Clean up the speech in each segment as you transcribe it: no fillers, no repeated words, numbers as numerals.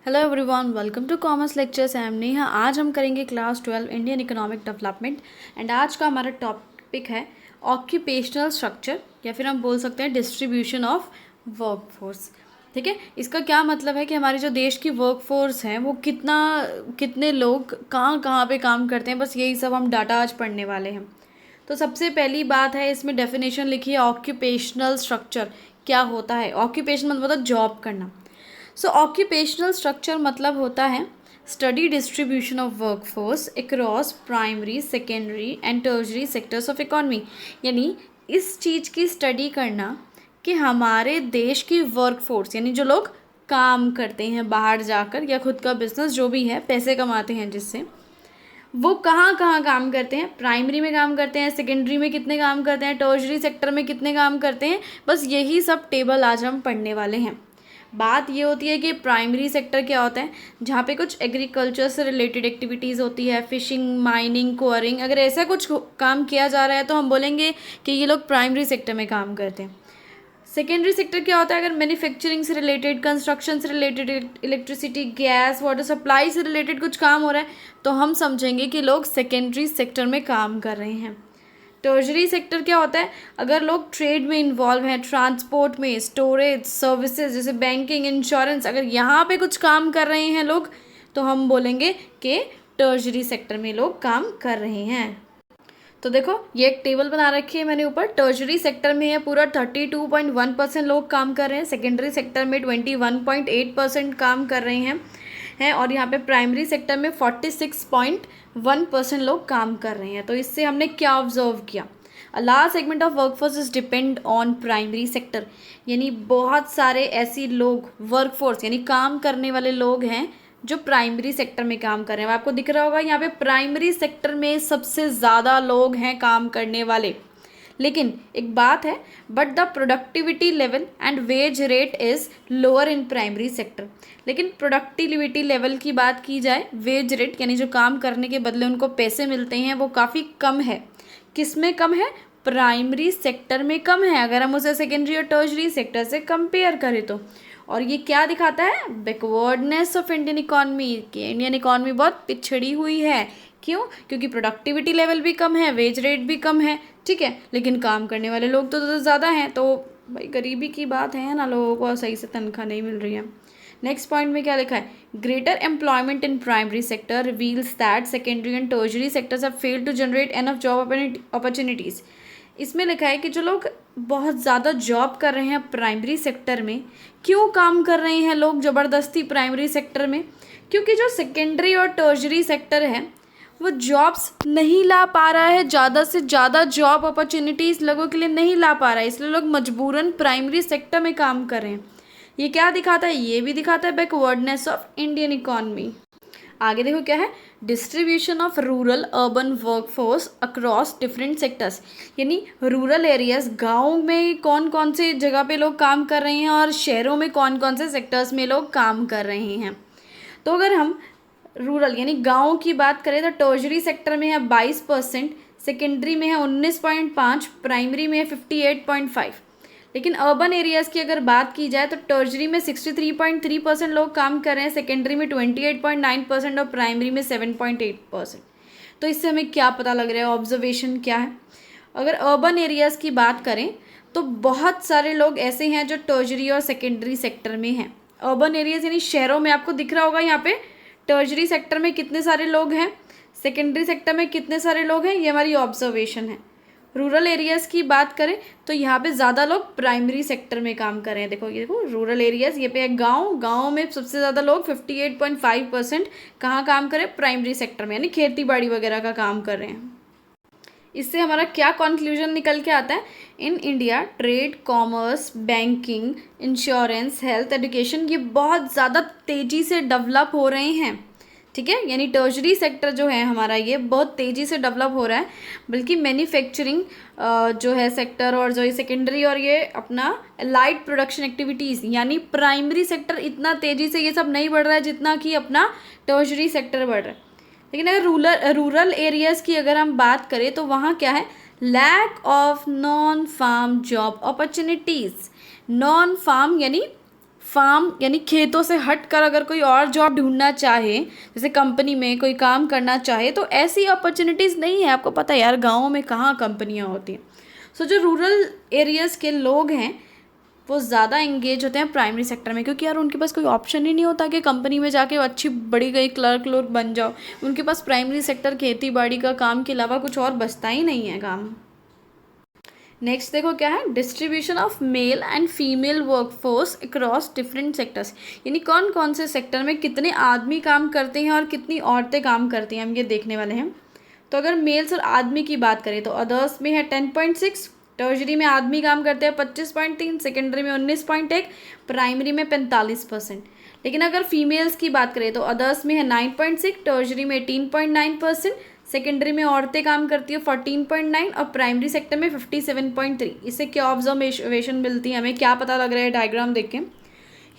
Hello everyone, welcome to commerce lectures. I am Neha. आज हम करेंगे class 12 Indian economic development and आज का हमारा टॉपिक है ऑक्यूपेशनल स्ट्रक्चर या फिर हम बोल सकते हैं डिस्ट्रीब्यूशन ऑफ वर्कफोर्स। ठीक है, इसका क्या मतलब है कि हमारे जो देश की वर्कफोर्स है वो कितने लोग कहाँ कहाँ पे काम करते हैं, बस यही सब हम डाटा आज पढ़ने वाले हैं। तो सबसे पहली बात है, इसमें डेफिनेशन लिखी है ऑक्यूपेशनल स्ट्रक्चर क्या होता है। ऑक्यूपेशन मतलब जॉब करना। सो ऑक्यूपेशनल स्ट्रक्चर मतलब होता है study distribution of workforce across primary, secondary and tertiary sectors of economy. यानी इस चीज़ की स्टडी करना कि हमारे देश की वर्कफोर्स यानी जो लोग काम करते हैं बाहर जाकर या खुद का बिजनेस जो भी है पैसे कमाते हैं जिससे, वो कहाँ कहाँ काम करते हैं। प्राइमरी में काम करते हैं, सेकेंडरी में कितने काम करते हैं, टर्शरी सेक्टर में कितने काम करते हैं। बस यही सब टेबल आज हम पढ़ने वाले हैं। बात ये होती है कि प्राइमरी सेक्टर क्या होता है, जहाँ पे कुछ एग्रीकल्चर से रिलेटेड एक्टिविटीज़ होती है, फिशिंग, माइनिंग, क्वारिंग। अगर ऐसा कुछ काम किया जा रहा है तो हम बोलेंगे कि ये लोग प्राइमरी सेक्टर में काम करते हैं। सेकेंडरी सेक्टर क्या होता है, अगर मैन्युफैक्चरिंग से रिलेटेड, कंस्ट्रक्शन से related, electricity, gas, water supply से रिलेटेड कुछ काम हो रहा है तो हम समझेंगे कि लोग सेकेंडरी सेक्टर में काम कर रहे हैं। टर्शरी सेक्टर क्या होता है, अगर लोग ट्रेड में इन्वॉल्व हैं, ट्रांसपोर्ट में, स्टोरेज, सर्विसेज जैसे बैंकिंग, इंश्योरेंस, अगर यहाँ पे कुछ काम कर रहे हैं लोग तो हम बोलेंगे कि टर्शरी सेक्टर में लोग काम कर रहे हैं। तो देखो ये एक टेबल बना रखी है मैंने ऊपर। टर्शरी सेक्टर में है पूरा 32.1% लोग काम कर रहे हैं, सेकेंडरी सेक्टर में 21.8% काम कर रहे हैं और यहाँ पे प्राइमरी सेक्टर में 46.1% लोग काम कर रहे हैं। तो इससे हमने क्या ऑब्जर्व किया, a large segment of workforce is depend on primary sector. यानी बहुत सारे ऐसी लोग वर्कफोर्स यानी काम करने वाले लोग हैं जो प्राइमरी सेक्टर में काम कर रहे हैं। आपको दिख रहा होगा यहाँ पे प्राइमरी सेक्टर में सबसे ज़्यादा लोग हैं काम करने वाले। लेकिन एक बात है, but the productivity level and wage rate is lower in primary sector. लेकिन प्रोडक्टिविटी लेवल की बात की जाए, वेज रेट यानी जो काम करने के बदले उनको पैसे मिलते हैं वो काफ़ी कम है। किस में कम है, प्राइमरी सेक्टर में कम है अगर हम उसे सेकेंडरी और टर्शरी सेक्टर से कंपेयर करें तो। और ये क्या दिखाता है, बैकवर्डनेस ऑफ इंडियन इकॉनमी, कि इंडियन इकॉनमी बहुत पिछड़ी हुई है। क्यों, क्योंकि प्रोडक्टिविटी लेवल भी कम है, वेज रेट भी कम है, ठीक है, लेकिन काम करने वाले लोग तो ज़्यादा हैं। तो भाई गरीबी की बात है ना, लोगों को सही से तनख्वाह नहीं मिल रही है। नेक्स्ट पॉइंट में क्या लिखा है, greater employment in primary sector reveals that secondary and tertiary sectors have failed to generate enough job opportunities. इसमें लिखा है कि जो लोग बहुत ज़्यादा जॉब कर रहे हैं प्राइमरी सेक्टर में, क्यों काम कर रहे हैं लोग ज़बरदस्ती प्राइमरी सेक्टर में, क्योंकि जो सेकेंडरी और टर्शरी सेक्टर है वो जॉब्स नहीं ला पा रहा है, ज़्यादा से ज़्यादा जॉब अपॉर्चुनिटीज़ लोगों के लिए नहीं ला पा रहा है, इसलिए लोग मजबूरन प्राइमरी सेक्टर में काम कर रहे हैं। ये क्या दिखाता है, ये भी दिखाता है बैकवर्डनेस ऑफ इंडियन इकॉनमी। आगे देखो क्या है, distribution of rural urban workforce across different sectors. यानी रूरल एरियाज, गाँव में कौन कौन से जगह पे लोग काम कर रहे हैं और शहरों में कौन कौन से सेक्टर्स में लोग काम कर रहे हैं। तो अगर हम रूरल यानी गाँव की बात करें तो टर्शरी सेक्टर में है 22%, सेकेंडरी में है 19.5%, प्राइमरी में है 58.5%। लेकिन अर्बन एरियाज़ की अगर बात की जाए तो टर्शरी में 63.3% लोग काम कर रहे हैं, सेकेंडरी में 28.9% और प्राइमरी में 7.8%। तो इससे हमें क्या पता लग रहा है, ऑब्जर्वेशन क्या है। अगर अर्बन एरियाज़ की बात करें तो बहुत सारे लोग ऐसे हैं जो टर्शरी और सेकेंडरी सेक्टर में हैं। अर्बन एरियाज़ यानी शहरों में, आपको दिख रहा होगा यहाँ पे टर्शरी सेक्टर में कितने सारे लोग हैं, सेकेंडरी सेक्टर में कितने सारे लोग हैं, ये हमारी ऑब्जर्वेशन है। रूरल एरियाज़ की बात करें तो यहाँ पे ज़्यादा लोग प्राइमरी सेक्टर में काम कर रहे हैं। देखो ये देखो रूरल एरियाज़, ये पे है गाँव में सबसे ज़्यादा लोग 58.5% कहाँ काम करें, प्राइमरी सेक्टर में, यानी खेती बाड़ी वगैरह का काम कर रहे हैं। इससे हमारा क्या कंक्लूजन निकल के आता है, in India trade, commerce, banking, insurance, health, education ये बहुत ज़्यादा तेज़ी से डेवलप हो रहे हैं। ठीक है, यानी टर्शरी सेक्टर जो है हमारा ये बहुत तेज़ी से डेवलप हो रहा है, बल्कि मैन्युफैक्चरिंग जो है सेक्टर और जो ये सेकेंडरी और ये अपना लाइट प्रोडक्शन एक्टिविटीज़ यानी प्राइमरी सेक्टर इतना तेज़ी से ये सब नहीं बढ़ रहा है जितना कि अपना टर्शरी सेक्टर बढ़ रहा है। लेकिन अगर रूरल एरियाज़ की अगर हम बात करें तो वहाँ क्या है, lack of non farm job opportunities. Non farm यानी फार्म यानी खेतों से हट कर अगर कोई और जॉब ढूंढना चाहे, जैसे कंपनी में कोई काम करना चाहे, तो ऐसी अपॉर्चुनिटीज़ नहीं है। आपको पता है यार, गाँव में कहाँ कंपनियाँ होती हैं। सो जो रूरल एरियाज़ के लोग हैं वो ज़्यादा एंगेज होते हैं प्राइमरी सेक्टर में, क्योंकि यार उनके पास कोई ऑप्शन ही नहीं होता कि कंपनी में जाके अच्छी बड़ी गई क्लर्क लोग बन जाओ। उनके पास प्राइमरी सेक्टर खेती बाड़ी का काम के अलावा कुछ और बचता ही नहीं है काम। नेक्स्ट देखो क्या है, distribution of male and female workforce across different sectors, यानी कौन कौन से सेक्टर में कितने आदमी काम करते हैं और कितनी औरतें काम करती हैं, हम ये देखने वाले हैं। तो अगर मेल्स और आदमी की बात करें तो अदर्स में है 10.6, टर्जरी में आदमी काम करते हैं 25.3, सेकेंडरी में 19.1, प्राइमरी में 45%। लेकिन अगर फीमेल्स की बात करें तो अदर्स में है 9.6, टर्जरी में 18.9%, सेकेंडरी में औरतें काम करती है 14.9 और प्राइमरी सेक्टर में 57.3। इससे क्या ऑब्जर्वेशन मिलती है, हमें क्या पता लग रहा है डायग्राम देख के?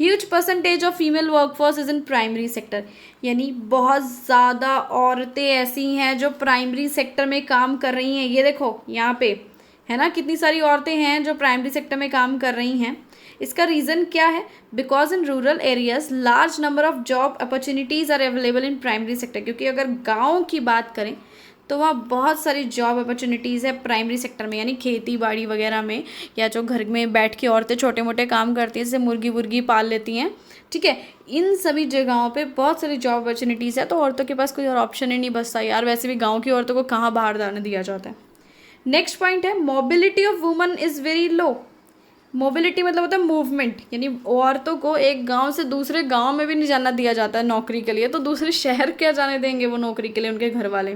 Huge percentage of female workforce is in primary sector, यानी बहुत ज़्यादा औरतें ऐसी हैं जो प्राइमरी सेक्टर में काम कर रही हैं। ये देखो यहाँ पे है ना, कितनी सारी औरतें हैं जो प्राइमरी सेक्टर में काम कर रही हैं। इसका रीज़न क्या है? Because in rural areas large number of job opportunities are available in primary sector, क्योंकि अगर गाँव की बात करें तो वहाँ बहुत सारी जॉब अपॉर्चुनिटीज़ है प्राइमरी सेक्टर में, यानी खेती बाड़ी वगैरह में, या जो घर में बैठ के औरतें छोटे मोटे काम करती हैं, जैसे मुर्गी वुर्गी पाल लेती हैं, ठीक है, इन सभी जगहों पे बहुत सारी जॉब अपॉर्चुनिटीज़ है। तो औरतों के पास कोई और ऑप्शन ही नहीं बचता यार, वैसे भी गाँव की औरतों को कहाँ बाहर जाने दिया जाता है। नेक्स्ट पॉइंट है, mobility of woman is very low. Mobility मतलब होता है मूवमेंट, यानी औरतों को एक गांव से दूसरे गांव में भी नहीं जाना दिया जाता है नौकरी के लिए, तो दूसरे शहर क्या जाने देंगे वो नौकरी के लिए उनके घर वाले।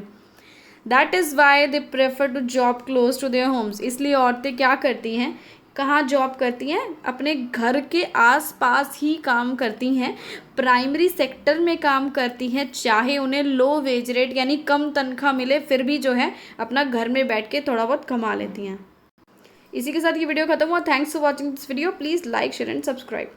That is why they prefer to job close to their homes. इसलिए औरतें क्या करती हैं, कहाँ जॉब करती हैं? अपने घर के आसपास ही काम करती हैं, प्राइमरी सेक्टर में काम करती हैं, चाहे उन्हें लो वेज रेट यानी कम तनख्वाह मिले, फिर भी जो है अपना घर में बैठ के थोड़ा बहुत कमा लेती हैं। इसी के साथ ये वीडियो खत्म हुआ। Thanks for watching this video. Please like share and subscribe.